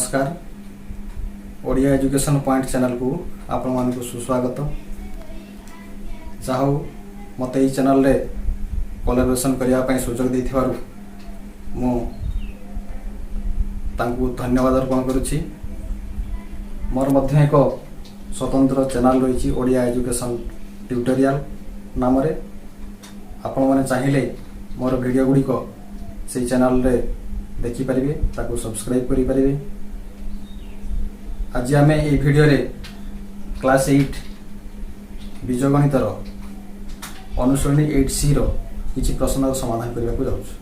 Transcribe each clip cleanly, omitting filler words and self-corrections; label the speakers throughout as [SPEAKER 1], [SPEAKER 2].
[SPEAKER 1] नमस्कार Odia education point channel को आपण मान को सुस्वागत। चाहो मत ये चैनल रे कोलैबोरेशन करने सुजोग देथिबारु मु तांकु धन्यवाद अर्पण करुछि। मोर मध्य एक स्वतंत्र चैनल रही ओडिया एजुकेशन ट्यूटोरियल नाम रे आपण माने चाहिए मोर वीडियो गुड़िक से चैनल रे देखि परिबे ताकु सब्सक्राइब करि परिबे। आज आम ये वीडियो रे क्लास 8 बीजगणितर अनुश्रेणी 8C रो किछि प्रश्न समाधान करबा को जाउछु।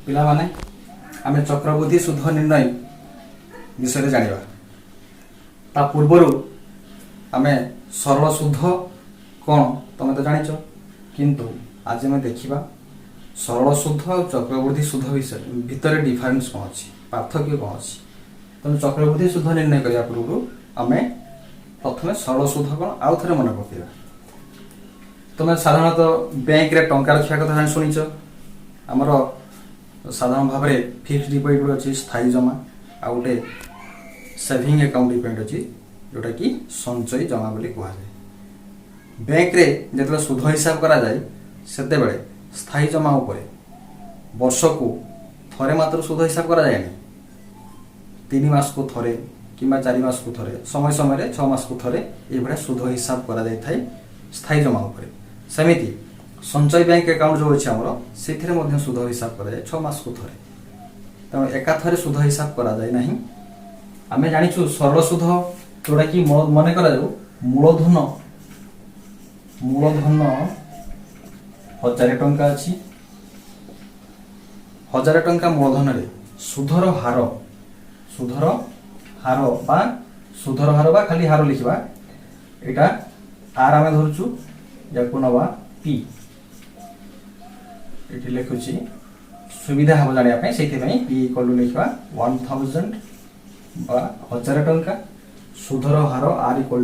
[SPEAKER 1] पिला माने आमे चक्रवृद्धि शुद्ध निर्णय विषय रे जानिबा। ता पूर्वरु आमे सरल शुद्ध कोन तमे तो जानिचो, किंतु आज आमे देखिबा सरल शुद्ध और चक्रवृद्धि शुद्ध विषय भितर डिफरेंस कौन अच्छी, पार्थक्य कौन अच्छी। तेणु चक्रवृद्धि शुद्ध निर्णय करने पूर्व आम प्रथम सरल शुद्ध कौन आउ थे मन पकड़ा। तुम साधारणतः बैंक रे टंका रखा कथा शुणिच। आमर साधारण भाव में फिक्स डिपोजिट अच्छी स्थायी जमा आ गोटे सेविंग अकाउंट डिपोजिट अच्छी जोटा कि संचयी जमा बोली कहुए। बैंक रे जिते शुद्ध हिसाब करा जाए सेते बेले स्थायी जमा उपरे वर्ष को थरे मात्र शुद्ध हिसाब करा जाए। 3 मास को थरे कि 4 मास को थरे समय समय 6 मास को थरे ये शुद्ध हिसाब करा जाय थाए स्थायी जमा उपरे। सेमिति संचय बैंक अकाउंट जो अच्छे आमर से शुद्ध हिसाब करा जाए 6 मास को थरे। तेणु एका थरे शुद्ध हिसाब करा जाए नहीं। आमे जानिछु सरल शुद्ध जोटा कि मन करा जाऊ मूलधन 1000 टंका अच्छी। 1000 टंका मूलधन रे सुधर हार बा खाली हार लिखा एटा आर आमे धरछु या को नवा पी एठी लिखुची सुविधा हम जानिया पे सेति पई पी इक्वल टू लिखा 1000 बा 1000 टंका सुधर हार आर इक्वल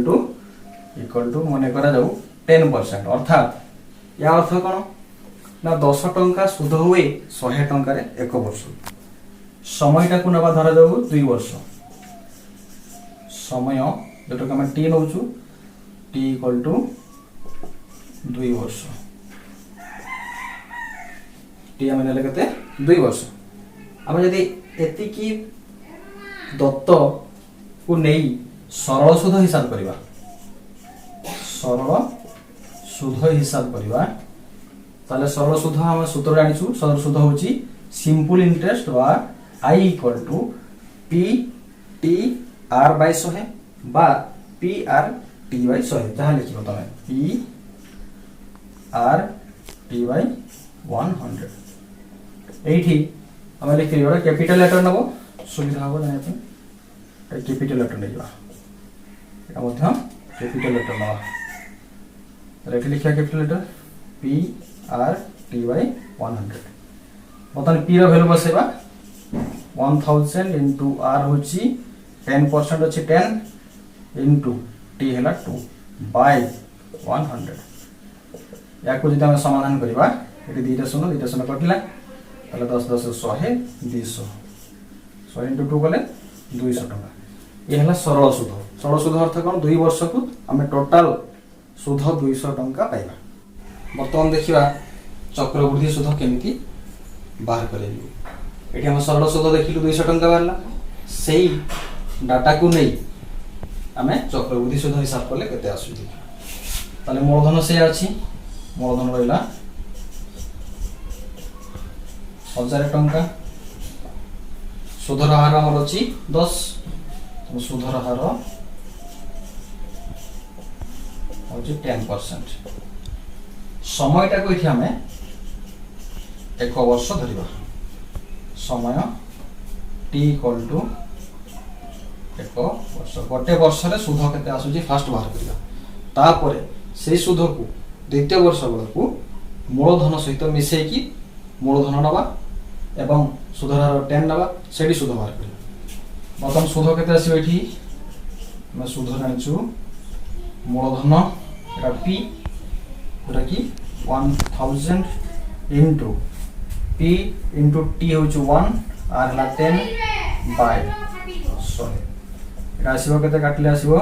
[SPEAKER 1] टू मने करा जाऊ 10%। अर्थात या अर्थ कौन ना 10 टंका सुध हुए 100 टंका रे 1 वर्ष। समयटा को नवा धरा जाऊ 2 वर्ष। समय जोटा कि हम टी नौचु टी इक्वल टू 2 वर्ष। टी आम नेले केते 2 वर्ष। आम जदि एतिकी दत्त को नहीं सरल शुद्ध हिसाब करबा, सरल शुद्ध हिसाब करबा ताले सरल शुद्ध हम सूत्र जानिछु। सरल शुद्ध होची सिंपल इंटरेस्ट बा I equal to P T R by 100 बा पी आर टी बाय 100 जहां लिखिबो तमे पी आर टी बाय 100। एठी हम लिखिबो कैपिटल लेटर नबो सुविधा हो जाने पे कैपिटल लेटर लेबा। एटा मध्य कैपिटल लेटर नबा रेट लिखा capital letter P R T by 100। बतन पी रो वैल्यू बसेबा 1000 इंटू आर होची 10% अच्छी 10 इंटू टी है 2 बाय 100। या को जदि हम समाधान करबा एटी 2 शून्य कटिला ताले 10 10 100 200 100 इंटू 2 गले 200 टका। ये हला सरल शुद्ध। सरल शुद्ध अर्थ कोन 2 वर्ष को हमें टोटल शुद्ध 200 टंका पाइबा। बर्तमान देखिबा चक्रवृद्धि शुद्ध केमिति बाहर करेलु। एठी हम सरल शुद्ध देखिलु 200 टंका बाहरला। सेही डाटा को नहीं हमें चक्रवृद्धि शुद्ध हिसाब करले केते आसुची। ताले मूलधन से अछि मूलधन रहिला 1000 टंका। सुधर हार हमर अछि 10। तो सुधर हार होची 10%। समयटा को इठी हमें 1 वर्ष धरिबा। समय टी इक्वल टू 1 वर्ष। गोटे वर्ष रे सुध केते आसुची फास्ट बाहर करिया। तापरे से सुध को द्वितीय वर्ष बेलकू मूलधन सहित मिसई की मूलधन नबा एवं सुधर 10 नबा सेडी सुध बाहर करिया। बतम सुध केते आसीबो एठी मैं सुध जानिछु मूलधन एटा पी जोटा कि 1000 इंटू पी इंटू टी होची 1 आर हला 10 बाय 100 100 এটা আসিব কেতে কাটলে আসিব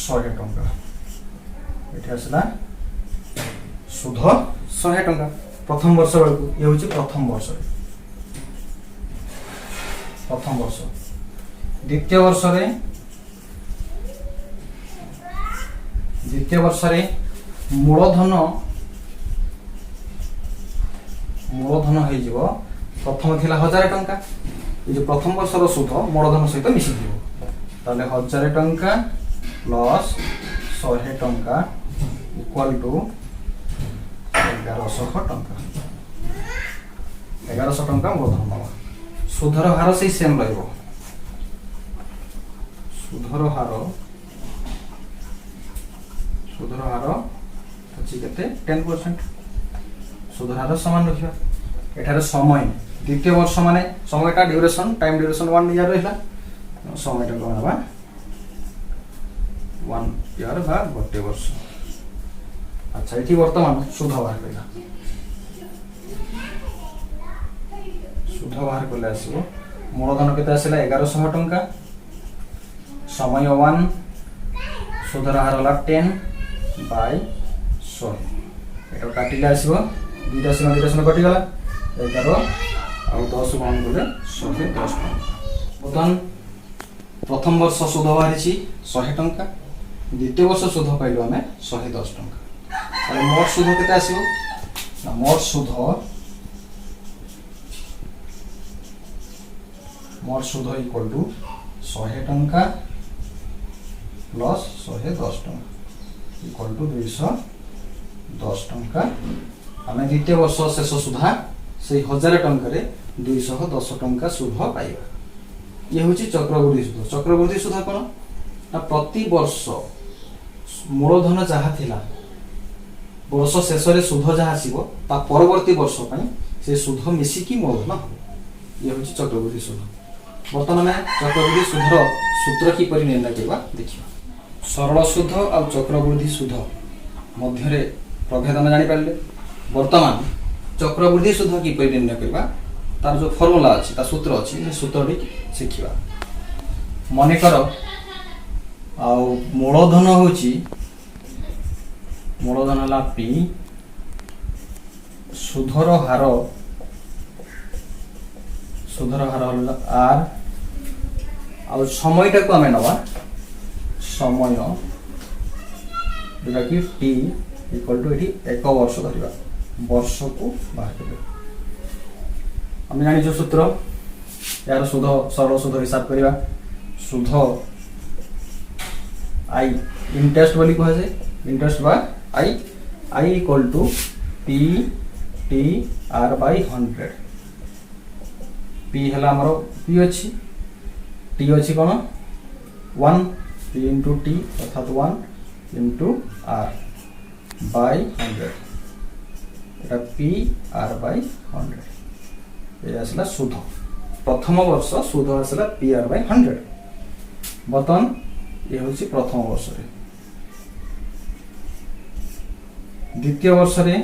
[SPEAKER 1] 100 টঙ্কা এটি আসলা সুধ 100 টঙ্কা প্রথম বর্ষ বেলকু ইয়ে হচ্ছে প্রথম বর্ষরে দ্বিতীয় বর্ষরে মূলধন হয়ে যাব প্রথম ଥିଲା 1000 টঙ্কা এই যে প্রথম বর্ষর সুধ মূলধন সহিত মিশি দিব তাহলে 1000 টঙ্কা প্লস 100 টঙ্কা ইকুয়াল টু 1100 টঙ্কা 1100 টঙ্কা মূলধন পাওয়া সুধর হার সেই সেম রহিব সুধর হার হচ্ছে কেতে 10% সুধর হার সমান রখিবা এটার সময় দ্বিতীয় বর্ষ মানে সময়টা ডিউরেশন টাইম ডিউরেশন 1 ইয়ার রহিলা সময়টা কোন হবা 1 ইয়ার বা গোটে বর্ষ আচ্ছা এটি বর্তমান সুধ বাহার কইলা সুধ বাহার করলে আসিব মূলধন কেতে আসিলা 1100 টঙ্কা সময় 1 সুধর হার হলা 10 বাই 100 এটা কাটিলে আসিব দুইটা সীমা কটি গলা 11 আর 10 গুণ করলে 110 টঙ্কা বর্তমান প্রথম বর্ষ সুধ বাহারিছি 100 টঙ্কা দ্বিতীয় বর্ষ সুধ পাইলো আমি 110 টঙ্কা তাহলে মোট সুধ কেতে আসিব না মোট সুধ ইকুয়াল টু 100 টঙ্কা প্লস 110 টঙ্কা ইকুয়াল টু 210 টঙ্কা আমি দ্বিতীয় বর্ষ শেষ সুধা সেই 1000 টঙ্কারে 210 টঙ্কা সুধ পাইবা ইয়ে হচ্ছে চক্রবৃদ্ধি সুধ কোন না প্রতি বর্ষ মূলধন যাহা থিলা বর্ষ শেষরে সুধ যাহা আসিব তা পরবর্তী বর্ষ পাই সে সুধ মিশিকি মূলধন হব ইয়ে হচ্ছে চক্রবৃদ্ধি সুধ বর্তমানে চক্রবৃদ্ধি সুধর সূত্র কিপরি নির্ণয় করা দেখিবা সরল সুধ আর চক্রবৃদ্ধি সুধ মধ্যে প্রভেদ আমি জানিপারে বর্তমান চক্রবৃদ্ধি সুধ কিপরি নির্ণয় করা তার যে ফর্মুলা আছে তা সূত্র আছে সে সূত্রটি শিখিবা মনে কর মূলধন হলা পি সুধর হার হল আর সময়টাকে আমি নেবা সময় যেটা কি টি ইকুয়াল টু এটি 1 বর্ষ ধরিবা বর্ষকু বাহার করিবা আমি জানিছো সূত্র यार सुध सरल सुध हिसाब करिबा सुध आई इंटरेस्ट बोली कह जाए इंटरेस्ट बा I equal to P T R by 100 P हला हमरो पी अछि टी अछि कोन 1 पी इनटू टी अर्थात 1 इनटू आर बाय 100 এটা पी आर बाय 100 এই আসলা সুধ प्रथम वर्ष सुध आसला पी आर बाय 100 बर्तमान ये होची प्रथम वर्ष रे द्वितीय वर्ष रे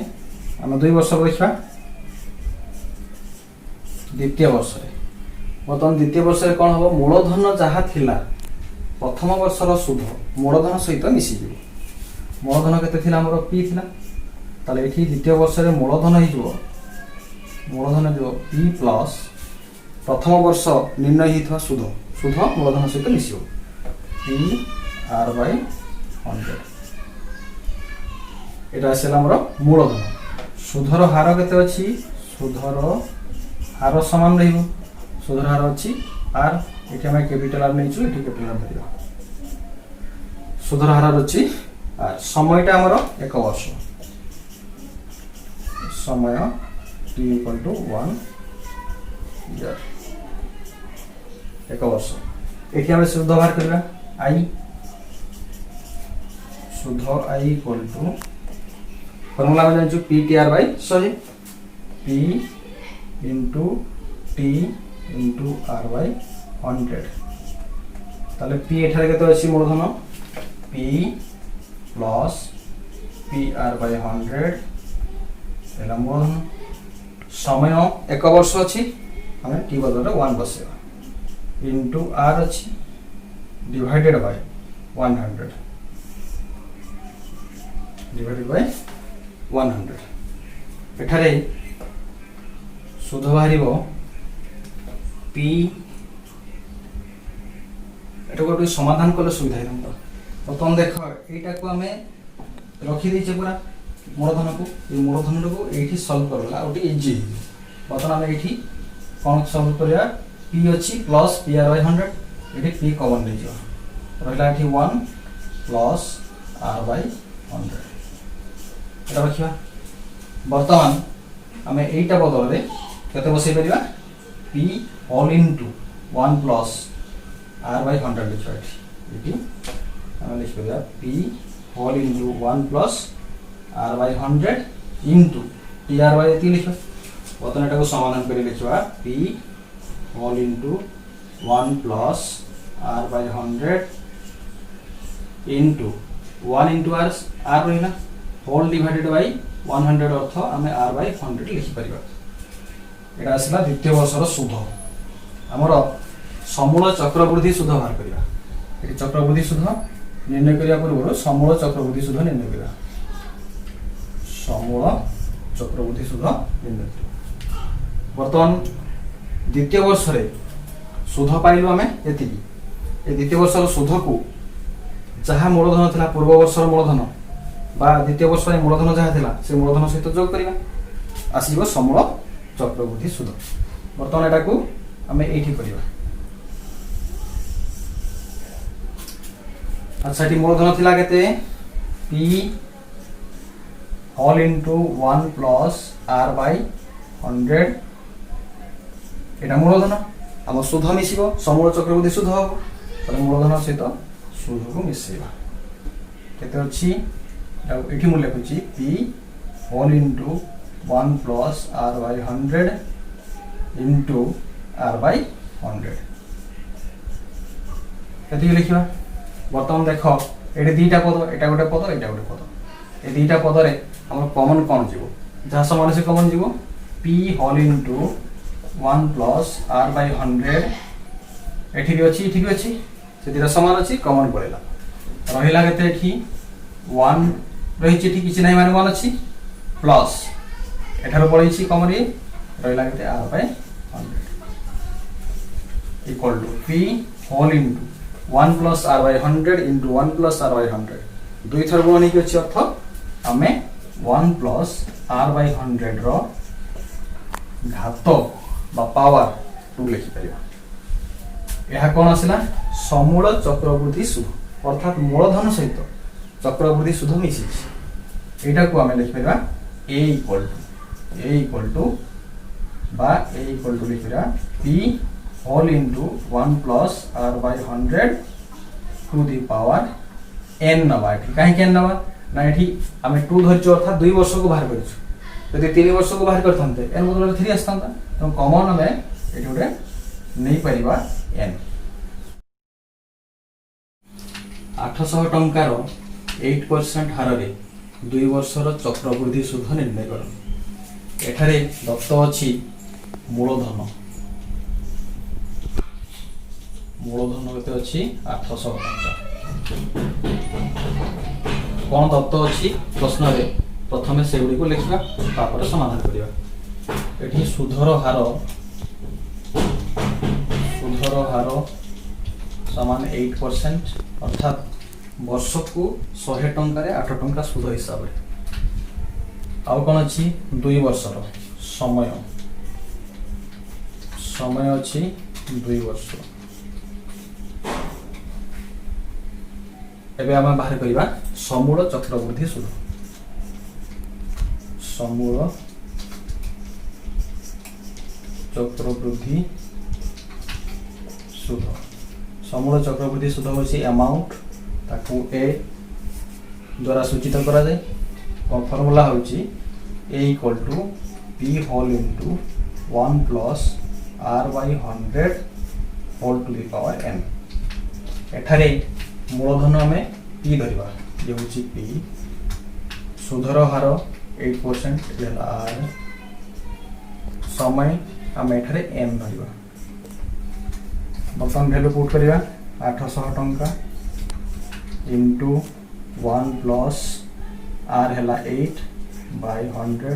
[SPEAKER 1] हम 2 वर्ष देखा द्वितीय वर्ष रे बर्तमान द्वितीय वर्ष रे कोन हो मूलधन जहा थिला प्रथम वर्ष रो सुध मूलधन सहित मिसी जे मूलधन केते थिला हमर पी थिला ताले एठी द्वितीय वर्ष रे मूलधन हि जो मूलधन जो पी प्लस प्रथम वर्ष निर्णय हित सुध सुध मूलधन सहित मिसियो पी आर बाय 100 एटा आसेला हमर मूलधन सुधर हार केते अछि सुधर हार समान रहिबो सुधर हार अछि आर एठी हम कैपिटल आर नेछु एठी कैपिटल आर धरिबा सुधर हार अछि आर समयटा हमर 1 वर्ष समय t इक्वल टू 1 ईयर 1 वर्ष एठी हम शुद्ध बाहर करबा आई शुद्ध आई इक्वल टू फॉर्मूला में जानिछु P T R by 100 P into T into R by 100 ताले पी एठारे केते अछि मूलधन P plus P R by 100 एला मूलधन समय 1 वर्ष अछि हमें टी बदले 1 बसेबा इंटू आर अच्छी डिवाइडेड बाय 100 डिवाइडेड बाय 100 एठारे सुध बाहर पी एटा गोटे समाधान कले सुविधा है बर्तमान देख यहाँ को आम रखीदे पूरा मूलधन को ये मूलधन को ये सल्व करला गोटे इजी बर्तमान आम ये कौन सल्व करा पी अच्छी प्लस पी आर बाय 100 ये पी कमन नहीं रहा ये 1 प्लस आर बाय 100 এটা रखा बर्तमान आम यहीटा बदल में केते बसई पार P whole into 1 plus R by 100 लिखा ये आम लिखा P whole into 1 plus R by 100 into T R by ये लिखा बर्तमान एटा को समाधान कर लिखा P whole into 1 plus R by 100 into 1 into R R रहा होल डिवाइडेड बाय 100 अर्थ आम आर बाय 100 लिखिपर यहाँ आसला द्वितीय वर्षर सुध आमर समूल चक्रवृद्धि सुध बाहर करवा ये चक्रवृद्धि सुध निर्णय करने पूर्व समूल चक्रवृद्धि सुध निर्णय करवा समूल चक्रवृद्धि सुध निर्णय बर्तमान द्वितीय वर्ष सुध पाइलु आम ये द्वितीय वर्षर सुध को जहाँ मूलधन था पूर्व वर्षर मूलधन बा द्वितीय वर्ष मूलधन जहाँ था से मूलधन सहित जोग करवा आसब समूल चक्रवृद्धि सुध बर्तमान एटा को आम ये करवा अच्छा ये मूलधन थिला केते P whole into 1 plus R by 100 एटा मूलधन आम सुध मिसिबो समूल चक्रवृद्धि सुध हम तो मूलधन सहित सुध को मिसेबा केते अछि ये मूल्य लिखुची P whole into 1 plus R by 100 into R by 100 कति लिखा बर्तमान देख ये दीटा पद एटा गोटे पद एटा गोटे पद ये दीटा पद रे हमर कॉमन कौन जीवो जहाँ समान से कॉमन जीवो P whole into 1 plus R by 100 एठी भी अच्छी से दीटा समान अच्छी कॉमन पड़ेगा रहिला केते एठी 1 रही किसी ना मान 1 अच्छी प्लस एठार पड़े कॉमन ये रहा के R by 100 equal to P whole into 1 plus R by 100 into 1 plus R by 100 दुई थर गुण नहीं अच्छी अर्थ आम 1 प्लस आर बाय 100 रो घात बा पावर 2 लिखिपर यह कौन आसला समूल चक्रवृद्धि सुध अर्थात मूलधन सहित चक्रवृद्धि सुध मिसी यहाँ को आम लिखिपर ए इक्वल टू लिखा P whole into 1 plus R by 100 to the power n नवा कहीं एन नवा ना ये आम 2 धरचु अर्थात 2 वर्ष को बाहर कर 3 वर्ष को बाहर करते एन बदल 3 आसता तो कमन आम ये गोटे नहीं पार एन 800 टंकार 8% हार रे 2 वर्षर चक्रवृद्धि सुध निर्णय कर एठारे दत्त अच्छी मूलधन केते अच्छी 800 टंका कौन दत्त अच्छी प्रश्न रे प्रथमे से गुडी को लिखा तापर समाधान करिया एठी सुधर हार समान 8% अर्थात वर्ष को 100 टंका 8 टंका सुध हिसाब से आउ कौन अच्छी 2 वर्षर समय अच्छी 2 वर्ष एबे आम बाहर करवा समूल चक्रवृद्धि सुध समूल चक्रवृद्धि सुध समूल चक्रवृद्धि सुध होची अमाउंट ताकू ए द्वारा सूचित करा जाए और फॉर्मूला होची A equal to P whole into 1 plus R by 100 whole to the power n एठारे मूलधन आम पी धरवा ये होची पी सुधर हार 8% आर समय आम एठारे एन धरवा बर्तमान भैल्यू पुट करवा 800 टंका इंटू 1 प्लस आर है 8 by 100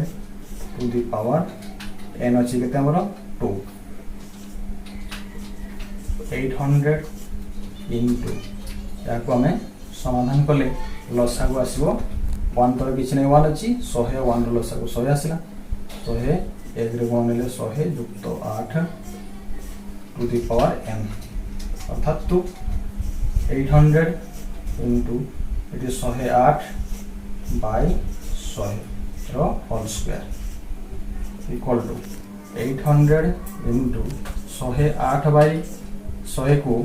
[SPEAKER 1] to the power n अच्छी के 2 800 इंटू या आम समाधान कले लसा को आसो 1 तर किसी नहीं 1 अच्छी 100 1 लसा को 100 आसला 100 एक गुण ने 100 युक्त 8 टू दी पावर एन अर्थात 800 इंटू ये 108 by 100 whole square equal to 800 into 108 by 100 को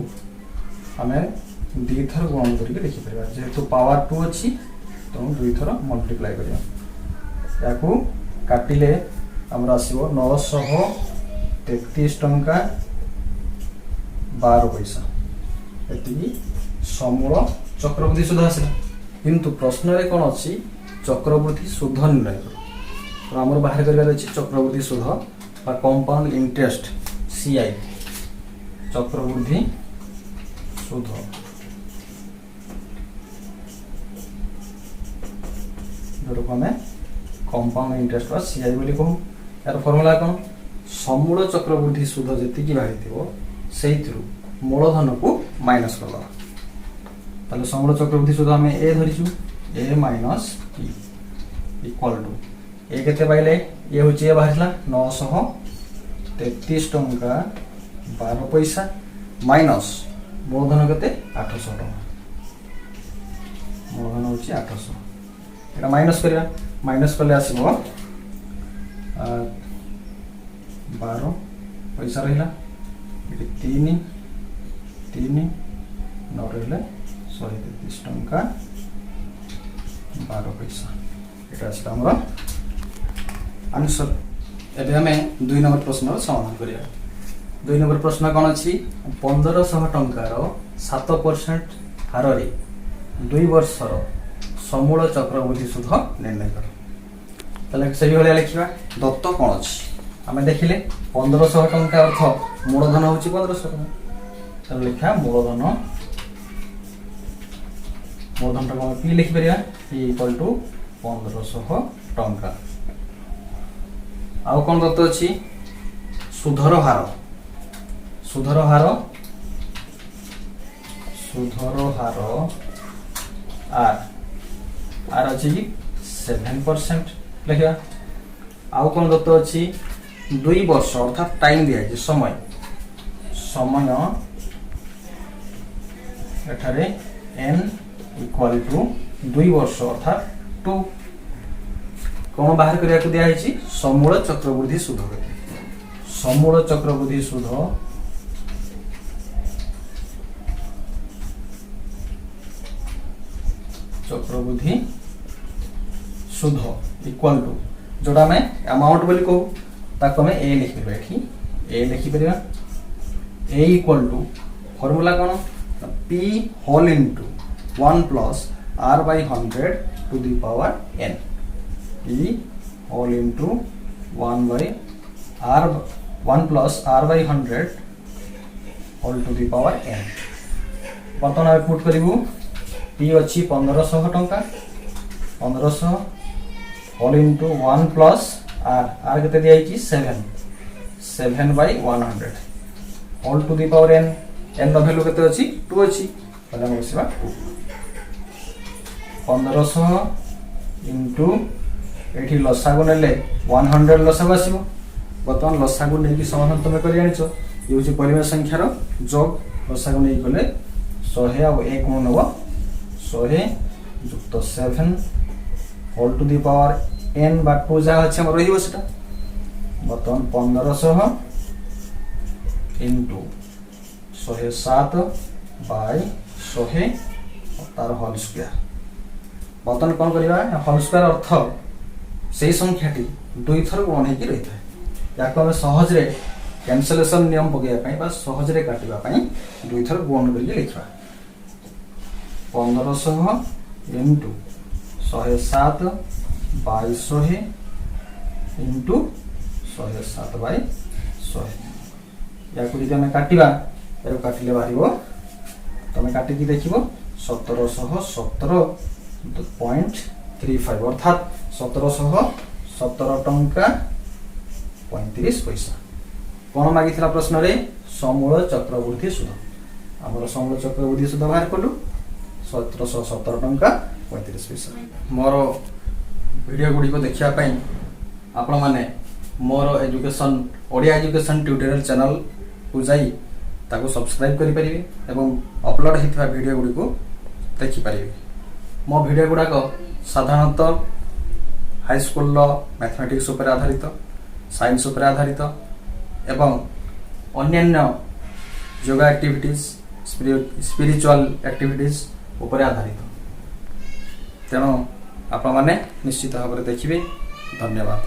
[SPEAKER 1] आम दी थर गुण करके लिखिपर जेहेतु पावर 2 अच्छी तो 2 थर मल्टीप्लाई करा काटिले आमर आसो 933 टंका 12 पैसा ये समूल चक्रवृद्धि सुध आसला किंतु प्रश्न रे कौन अच्छी चक्रवृद्धि सुध निर्णय कर तो आमर बाहर कर चक्रवृद्धि सुध बा कंपाउंड इंटरेस्ट सीआई चक्रवृद्धि सुध जो आम कंपाउंड इंटरेस्ट बा सीआई बोली कहूँ यार फर्मुला कौन समूल चक्रवृद्धि सुध जी बाहरी से मूलधन को माइनस कर समूल चक्रवृद्धि सुध आम ए धरीचु ए माइनस इक्वल टू ए केते पाइले ये हूँ ए बाहर 933 टंका 12 पैसा माइनस मूलधन केते 800 टंका मूलधन हूँ 800 ये माइनस करवा माइनस कले आसो 12 पैसा रहा 3 3 न रहा 133 टंका 12 पैसा यहाँ आमर आंसर एवं आम 2 नंबर प्रश्न समाधान करिया 2 नंबर प्रश्न कौन अच्छी 1500 टंकार 7% हार 2 वर्षर समूल चक्रवृद्धि सुध निर्णय कर से भाया लिखा दत्त कौन अच्छी आम देखिले 1500 टंका अर्थ मूलधन हूँ 1500 टंका लिखा मूलधन मूलधन कौन पी लिखिपर इक्वल टू 1500 टंका आउ कौन दत्त अच्छी सुधर हार सुधर हार आर आर अच्छी 7% लिखा आउ कौन दत्त अच्छी 2 वर्ष अर्थात टाइम दिया समय समय एठारे n इक्वल टू 2 वर्ष अर्थात 2 कौन बाहर करने को दिखाई समूल चक्रवृद्धि सुध समूल चक्रवृद्धि सुध चक्रवृद्धि सुध इक्वल टू जोड़ा मैं अमाउंट बोली कहू ताको मैं ए लिखिपर ए लिखिपर ए इक्वल टू फॉर्मूला कौन p whole into 1 plus r by 100 to the power n p whole into 1 plus r by 100 whole to the power n बर्तमान आम पुट करूँ p अच्छी 1500 टंका 1500 होल इंटू 1 प्लस आर के दिखाई 7 by 100 whole to the power n n value के अच्छी 2 अच्छी बसा 1500 इंटू ये लसा को नेले 100 लसा को आसो बर्तमान लसा को नहीं समाधान तुम कर जाच ये हूँ परिमेय संख्यार जोग लसा को नहीं गले 100 आ 1 गुण नब 100 युक्त 7 whole to the power n बा 2 जहाँ अच्छे रहा बर्तमान 1500 इंटू 107 बाय 100 तार होल स्क्वायर बर्तमान कौन करवा होल स्क्वायर अर्थ से संख्याटी 2 थर गुण हो रही है या सहजरे कैंसलेशन नियम पकड़ा सहजरे काटापी 2 थर गुण कर लिखा 1500 इंटू 107 बाय 100 इंटू 107 बाय 100 या आम काटा एरु काटिले बाहरिबो तमे काटिकी देखिबो 1717.35 अर्थात 1717 टंका 35 पैसा। कौन मागी प्रश्न रे समूल चक्रवृद्धि सुध आमर समूल चक्रवृद्धि सुध बाहर कलु 1717 टंका 35 पैसा। मोर वीडियो गुडी को देखिया पई आपण माने more education Odia education tutorial channel को जाई ताको सब्सक्राइब करि परिबे एवं अपलोड हितवा वीडियो गुडी को देखि परिबे। मो वीडियो गुडा को साधारणतः हाई स्कूल मैथमेटिक्स उपर आधारित साइंस उपर आधारित एवं अन्यान्य योगा एक्टिविटीज स्पिरिचुअल एक्टिविटीज उपर आधारित तेणु आपण माने निश्चित भाव देखिए। धन्यवाद।